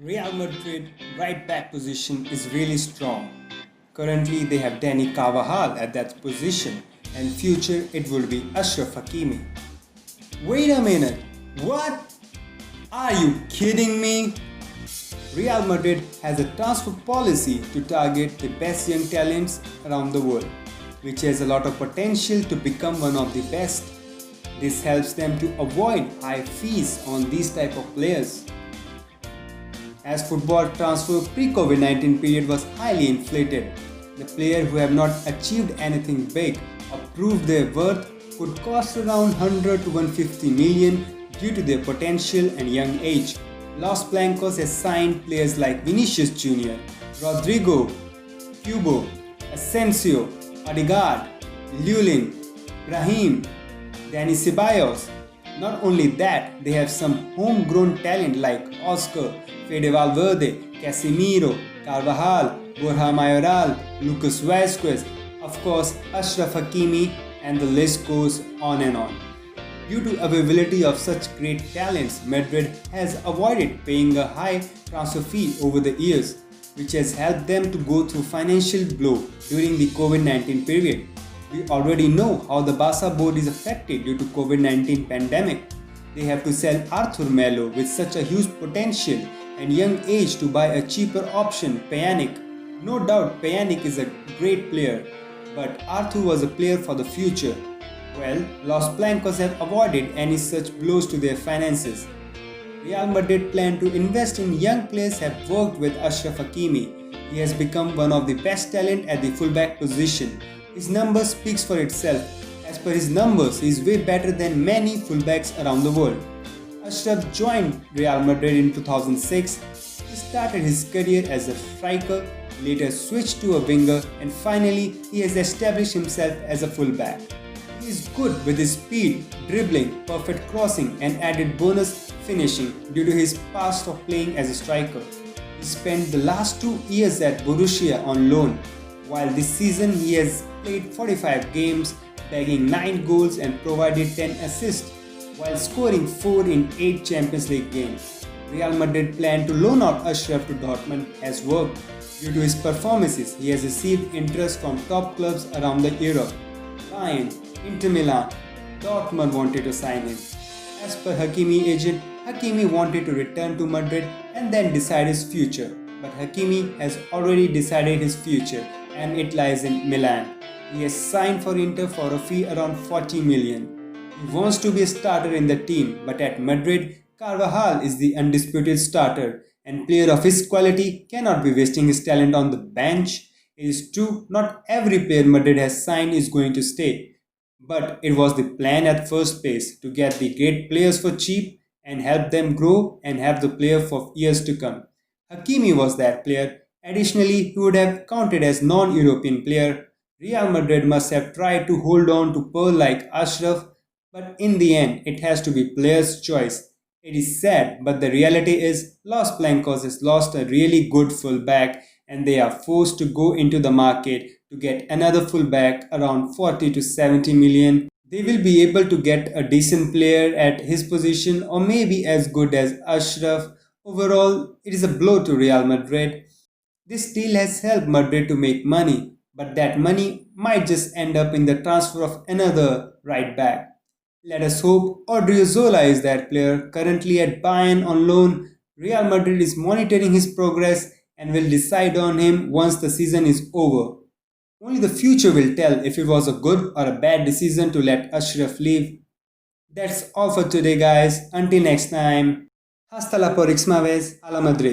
Real Madrid right back position is really strong. Currently they have Dani Carvajal at that position and future it will be Achraf Hakimi. Wait a minute, what? Are you kidding me? Real Madrid has a transfer policy to target the best young talents around the world, which has a lot of potential to become one of the best. This helps them to avoid high fees on these type of players. As football transfer pre-COVID-19 period was highly inflated, the players who have not achieved anything big or proved their worth could cost around 100 to 150 million due to their potential and young age. Los Blancos has signed players like Vinicius Jr., Rodrigo, Cubo, Asensio, Odegaard, Lulin, Brahim, Dani Ceballos. Not only that, they have some homegrown talent like Oscar, Fede Valverde, Casemiro, Carvajal, Borja Mayoral, Lucas Vazquez, of course Achraf Hakimi, and the list goes on and on. Due to availability of such great talents, Madrid has avoided paying a high transfer fee over the years, which has helped them to go through financial blow during the COVID-19 period. We already know how the Barca board is affected due to COVID-19 pandemic. They have to sell Arthur Melo with such a huge potential and young age to buy a cheaper option, Pjanic. No doubt Pjanic is a great player, but Arthur was a player for the future. Well, Los Blancos have avoided any such blows to their finances. Real Madrid plan to invest in young players have worked with Achraf Hakimi. He has become one of the best talent at the fullback position. His number speaks for itself. As per his numbers, he is way better than many fullbacks around the world. Achraf joined Real Madrid in 2006. He started his career as a striker, later switched to a winger, and finally he has established himself as a fullback. He is good with his speed, dribbling, perfect crossing, and added bonus finishing due to his past of playing as a striker. He spent the last 2 years at Borussia on loan, while this season he has played 45 games, bagging 9 goals and provided 10 assists, while scoring 4 in 8 Champions League games. Real Madrid plan to loan out Achraf to Dortmund has worked. Due to his performances, he has received interest from top clubs around the Europe. Bayern, Inter Milan, Dortmund wanted to sign him. As per Hakimi agent, Hakimi wanted to return to Madrid and then decide his future. But Hakimi has already decided his future and it lies in Milan. He has signed for Inter for a fee around 40 million. He wants to be a starter in the team, but at Madrid, Carvajal is the undisputed starter and player of his quality cannot be wasting his talent on the bench. It is true, not every player Madrid has signed is going to stay. But it was the plan at first place to get the great players for cheap and help them grow and have the player for years to come. Hakimi was that player. Additionally, he would have counted as non-European player. Real Madrid must have tried to hold on to pearl like Achraf, but in the end, it has to be player's choice. It is sad, but the reality is Los Blancos has lost a really good fullback and they are forced to go into the market to get another fullback around 40 to 70 million. They will be able to get a decent player at his position or maybe as good as Achraf. Overall, it is a blow to Real Madrid. This deal has helped Madrid to make money, but that money might just end up in the transfer of another right back. Let us hope Odriozola is that player currently at Bayern on loan. Real Madrid is monitoring his progress and will decide on him once the season is over. Only the future will tell if it was a good or a bad decision to let Achraf leave. That's all for today guys. Until next time. Hasta la próxima vez. A la Madrid.